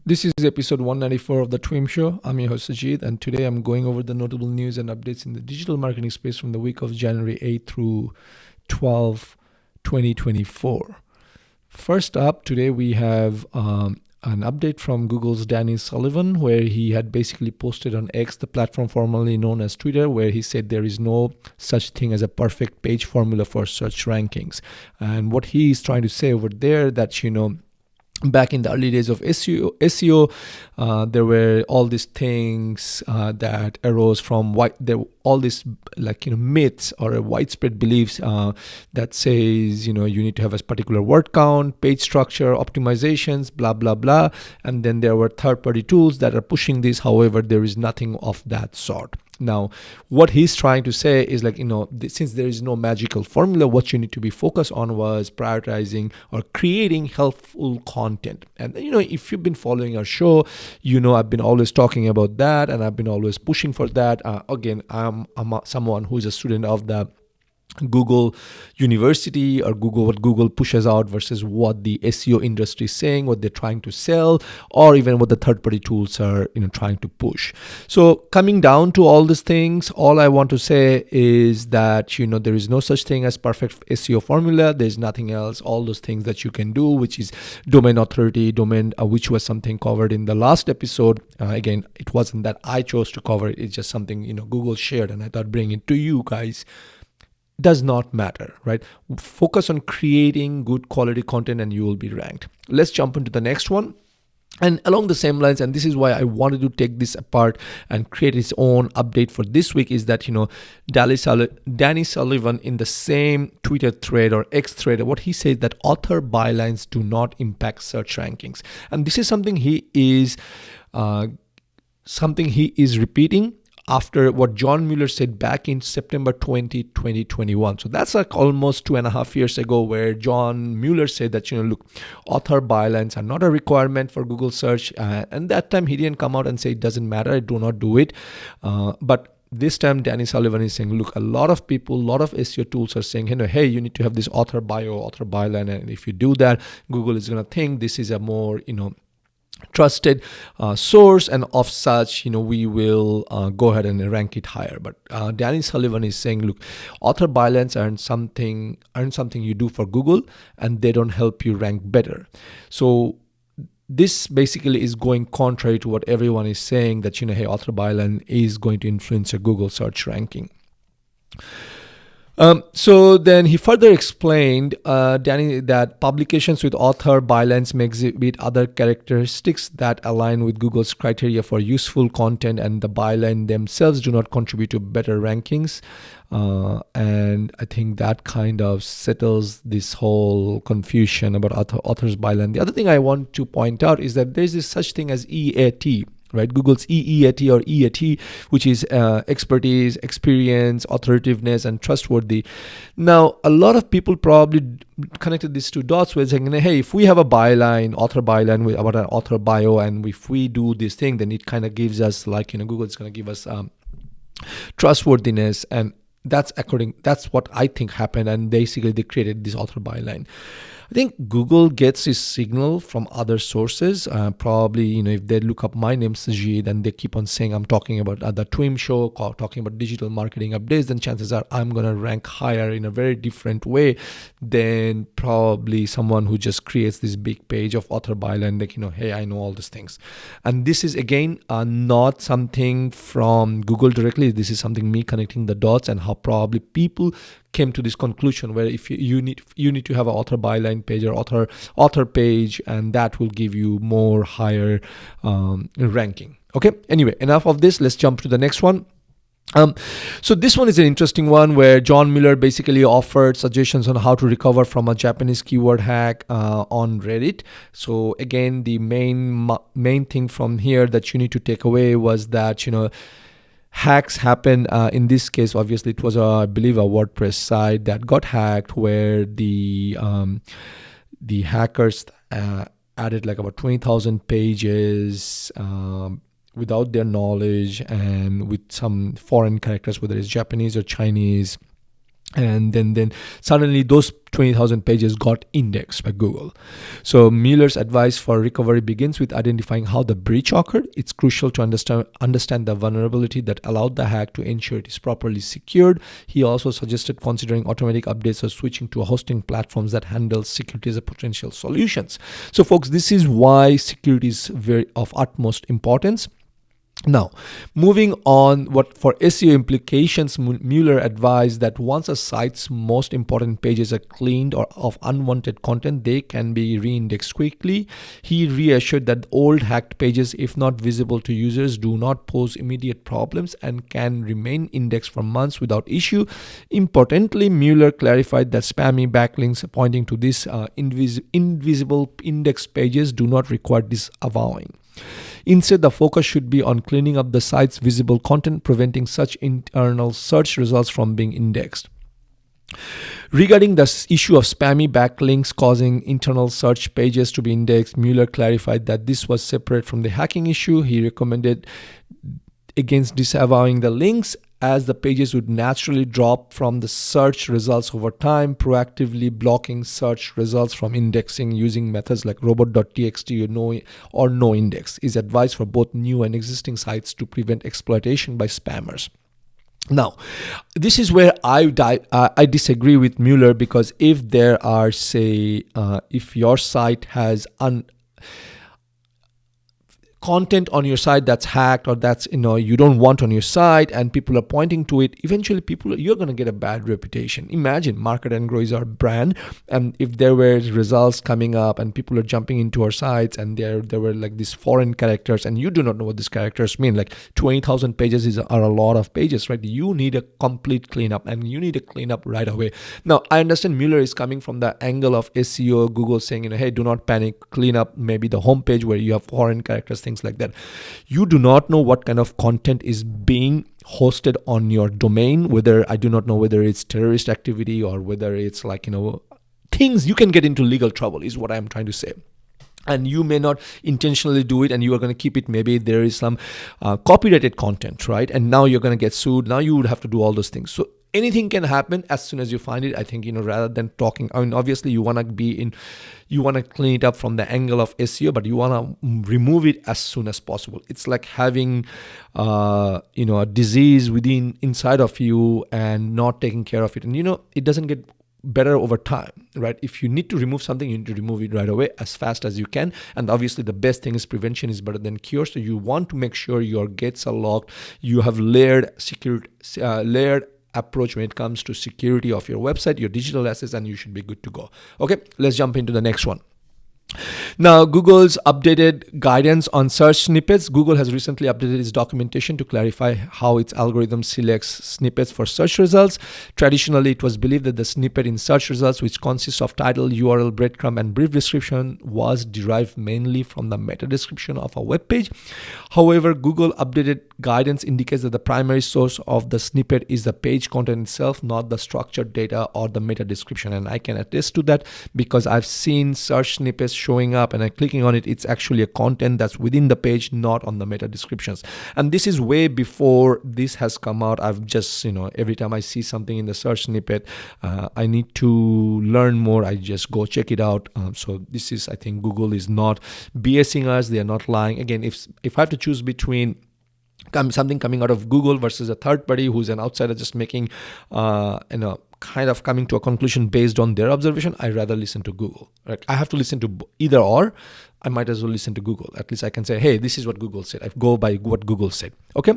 This is episode 194 of the TWIM show. I'm your host Sajid, and today I'm going over the notable news and updates in the digital marketing space from the week of January 8 through 12, 2024. First up, today we have an update from Google's Danny Sullivan, where he had basically posted on X, the platform formerly known as Twitter, where he said there is no such thing as a perfect page formula for search rankings. And what he is trying to say over there that, back in the early days of SEO, there were all these things that arose from all these myths or widespread beliefs that says you need to have a particular word count, page structure, optimizations, blah blah blah, and then there were third-party tools that are pushing this. However, there is nothing of that sort. Now, what he's trying to say is since there is no magical formula, what you need to be focused on was prioritizing or creating helpful content. And if you've been following our show, I've been always talking about that, and I've been always pushing for that. Again, I'm someone who is a student of the Google University, or what Google pushes out versus what the SEO industry is saying, what they're trying to sell, or even what the third-party tools are trying to push. So coming down to all these things, all I want to say is that there is no such thing as perfect SEO formula. There's nothing else. All those things that you can do, which is domain authority, which was something covered in the last episode. Again, it wasn't that I chose to cover it. It's just something Google shared, and I thought bring it to you guys. Does not matter, right? Focus on creating good quality content and you will be ranked. Let's jump into the next one. And along the same lines, and this is why I wanted to take this apart and create its own update for this week, is that Danny Sullivan, in the same Twitter thread or X thread, what he says that author bylines do not impact search rankings, and this is something he is repeating after what John Mueller said back in September 2021. So that's like almost 2.5 years ago, where John Mueller said that, look, author bylines are not a requirement for Google search. And that time he didn't come out and say it doesn't matter, I do not do it. But this time Danny Sullivan is saying, look, a lot of people, a lot of SEO tools are saying, hey, you need to have this author bio, author byline. And if you do that, Google is going to think this is a more, trusted source, and of such we will go ahead and rank it higher. But Danny Sullivan is saying, look, author bylines aren't something you do for Google, and they don't help you rank better. So this basically is going contrary to what everyone is saying, that hey, author byline is going to influence your Google search ranking. So then he further explained, Danny, that publications with author bylines may exhibit other characteristics that align with Google's criteria for useful content, and the byline themselves do not contribute to better rankings. And I think that kind of settles this whole confusion about author's byline. The other thing I want to point out is that there's this such thing as EAT. Right, Google's EEAT or EAT, which is expertise, experience, authoritativeness, and trustworthy. Now, a lot of people probably connected these two dots with saying, hey, if we have a byline, author byline about an author bio, and if we do this thing, then it kind of gives us Google is going to give us trustworthiness, and that's what I think happened. And basically, they created this author byline. I think Google gets its signal from other sources. Probably, if they look up my name, Sajid, and they keep on saying I'm talking about the TWIM show, talking about digital marketing updates, then chances are I'm going to rank higher in a very different way than probably someone who just creates this big page of author byline, hey, I know all these things. And this is, again, not something from Google directly. This is something me connecting the dots, and how probably people came to this conclusion, where if you need to have an author byline page or author page, and that will give you more higher ranking. Okay, anyway, enough of this. Let's jump to the next one. So this one is an interesting one, where John Mueller basically offered suggestions on how to recover from a Japanese keyword hack on Reddit. So again, the main thing from here that you need to take away was that hacks happen. In this case, obviously, it was I believe a WordPress site that got hacked, where the hackers added about 20,000 pages without their knowledge, and with some foreign characters, whether it's Japanese or Chinese. And then suddenly those 20,000 pages got indexed by Google. So Mueller's advice for recovery begins with identifying how the breach occurred. It's crucial to understand the vulnerability that allowed the hack to ensure it is properly secured. He also suggested considering automatic updates or switching to hosting platforms that handle security as a potential solutions. So folks, this is why security is very of utmost importance. Now, moving on, what for SEO implications, Mueller advised that once a site's most important pages are cleaned or of unwanted content, they can be re-indexed quickly. He reassured that old hacked pages, if not visible to users, do not pose immediate problems and can remain indexed for months without issue. Importantly, Mueller clarified that spammy backlinks pointing to these invisible indexed pages do not require disavowing. Instead, the focus should be on cleaning up the site's visible content, preventing such internal search results from being indexed. Regarding the issue of spammy backlinks causing internal search pages to be indexed, Mueller clarified that this was separate from the hacking issue. He recommended against disavowing the links, as the pages would naturally drop from the search results over time. Proactively blocking search results from indexing using methods like robot.txt or no index is advised for both new and existing sites to prevent exploitation by spammers. Now, this is where I disagree with Mueller, because if there are, say, if your site has content on your site that's hacked or that's you don't want on your site and people are pointing to it, eventually you're going to get a bad reputation. Imagine Market and Grow is our brand, and if there were results coming up and people are jumping into our sites and there were like these foreign characters and you do not know what these characters mean, like 20,000 pages are a lot of pages, right? You need a complete cleanup, and you need a cleanup right away. Now, I understand Mueller is coming from the angle of SEO, Google saying, hey, do not panic, clean up maybe the homepage where you have foreign characters, things like that. You do not know what kind of content is being hosted on your domain, I do not know whether it's terrorist activity or whether it's like, things you can get into legal trouble is what I'm trying to say. And you may not intentionally do it, and you are going to keep it. Maybe there is some copyrighted content, right? And now you're going to get sued. Now you would have to do all those things. So anything can happen as soon as you find it. I think, rather than talking, obviously you want to clean it up from the angle of SEO, but you want to remove it as soon as possible. It's like having, a disease inside of you and not taking care of it. And, it doesn't get better over time, right? If you need to remove something, you need to remove it right away as fast as you can. And obviously the best thing is prevention is better than cure. So you want to make sure your gates are locked. You have layered approach when it comes to security of your website, your digital assets, and you should be good to go. Okay, let's jump into the next one. Now, Google's updated guidance on search snippets. Google has recently updated its documentation to clarify how its algorithm selects snippets for search results. Traditionally, it was believed that the snippet in search results, which consists of title, URL, breadcrumb, and brief description, was derived mainly from the meta description of a web page. However, Google updated guidance indicates that the primary source of the snippet is the page content itself, not the structured data or the meta description. And I can attest to that because I've seen search snippets showing up and I'm clicking on it. It's actually a content that's within the page, not on the meta descriptions. And this is way before this has come out. I've just, every time I see something in the search snippet, I need to learn more. I just go check it out. So this is, I think Google is not BSing us. They are not lying. Again, if I have to choose between something coming out of Google versus a third party who's an outsider just making, kind of coming to a conclusion based on their observation, I rather listen to Google. Right? I have to listen to either or. I might as well listen to Google. At least I can say, hey, this is what Google said. I go by what Google said. Okay,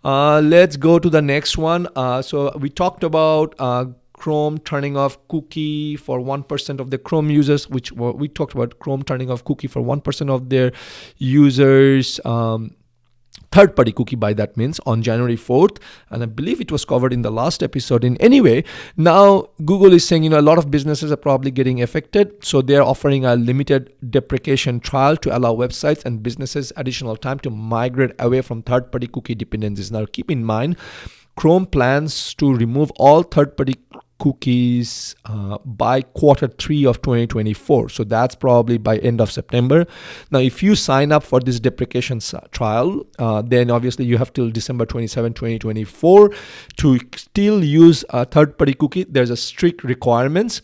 let's go to the next one. So we talked about Chrome turning off cookie for 1% of the Chrome users, which we talked about Chrome turning off cookie for 1% of their users. Third-party cookie by that means on January 4th. And I believe it was covered in the last episode. In any way, now Google is saying, a lot of businesses are probably getting affected. So they're offering a limited deprecation trial to allow websites and businesses additional time to migrate away from third-party cookie dependencies. Now, keep in mind, Chrome plans to remove all third-party cookies by Q3 of 2024. So that's probably by end of September. Now, if you sign up for this deprecation trial, then obviously you have till December 27, 2024 to still use a third-party cookie. There's a strict requirements.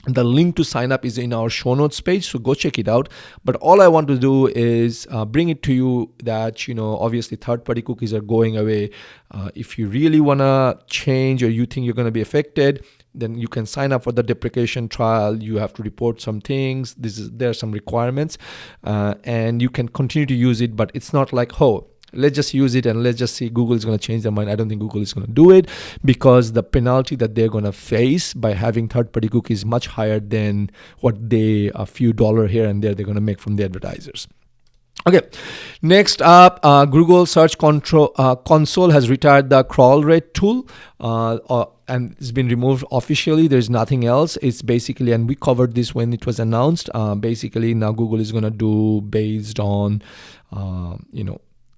The link to sign up is in our show notes page, so go check it out. But all I want to do is bring it to you that, obviously third-party cookies are going away. If you really want to change or you think you're going to be affected, then you can sign up for the deprecation trial. You have to report some things. There are some requirements, and you can continue to use it, but it's not like, let's just use it and let's just see Google is going to change their mind. I don't think Google is going to do it, because the penalty that they're going to face by having third-party cookies is much higher than what a few $1 here and there they're going to make from the advertisers. Okay, next up, Google Search Console has retired the crawl rate tool, and it's been removed officially. There's nothing else. It's basically, and we covered this when it was announced, basically now Google is going to do based on,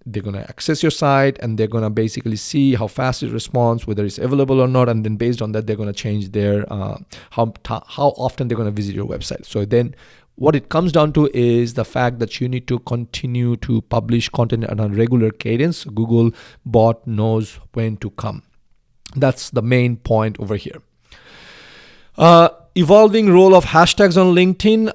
they're going to access your site and they're going to basically see how fast it responds, whether it's available or not. And then based on that, they're going to change their how often they're going to visit your website. So then what it comes down to is the fact that you need to continue to publish content on a regular cadence. Google bot knows when to come. That's the main point over here. Evolving role of hashtags on LinkedIn.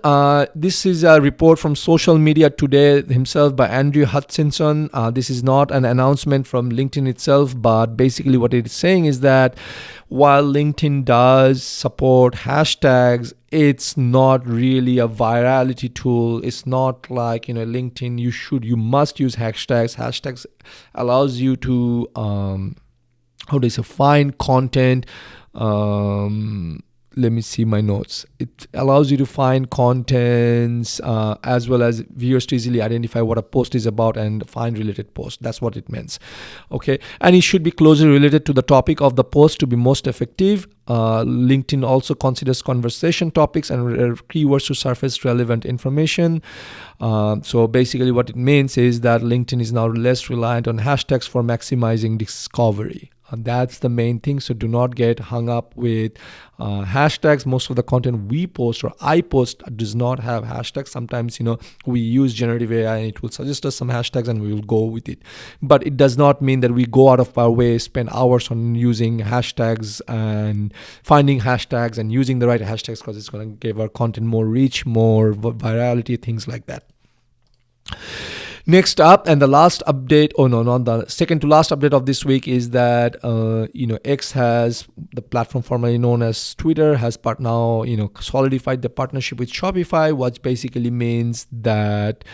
This is a report from Social Media Today himself by Andrew Hutchinson. This is not an announcement from LinkedIn itself, but basically what it is saying is that while LinkedIn does support hashtags, it's not really a virality tool. It's not like, LinkedIn, you must use hashtags. Hashtags allows you to, find content. Let me see my notes. It allows you to find contents as well as viewers to easily identify what a post is about and find related posts. That's what it means. Okay. And it should be closely related to the topic of the post to be most effective. LinkedIn also considers conversation topics and keywords to surface relevant information. So basically what it means is that LinkedIn is now less reliant on hashtags for maximizing discovery. That's the main thing. So do not get hung up with hashtags. Most of the content we post or I post does not have hashtags. Sometimes, we use generative AI and it will suggest us some hashtags and we will go with it. But it does not mean that we go out of our way, spend hours on using hashtags and finding hashtags and using the right hashtags, because it's going to give our content more reach, more virality, things like that. Next up, and the last update, the second to last update of this week is that, X has, the platform formerly known as Twitter, has now, solidified the partnership with Shopify, which basically means that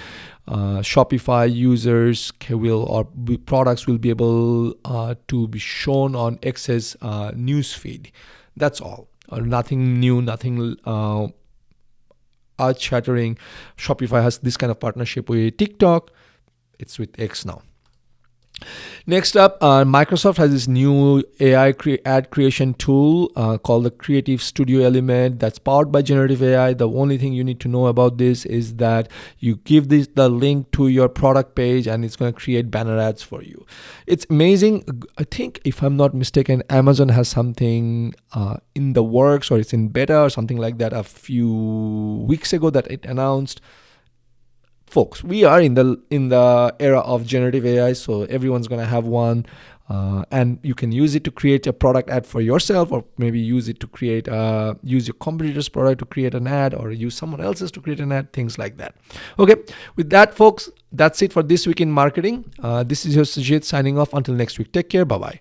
Shopify users products will be able to be shown on X's newsfeed. That's all. Nothing new, nothing earth-shattering. Shopify has this kind of partnership with TikTok. It's with X now. Next up, Microsoft has this new AI ad creation tool called the Creative Studio Element that's powered by generative AI. The only thing you need to know about this is that you give the link to your product page and it's going to create banner ads for you. It's amazing. I think, if I'm not mistaken, Amazon has something in the works, or it's in beta or something like that a few weeks ago that it announced. Folks, we are in the era of generative AI, so everyone's going to have one, and you can use it to create a product ad for yourself, or maybe use it to create use your competitor's product to create an ad, or use someone else's to create an ad, things like that. Okay, with that, folks, that's it for this week in marketing. This is your Sujit signing off. Until next week, take care. Bye-bye.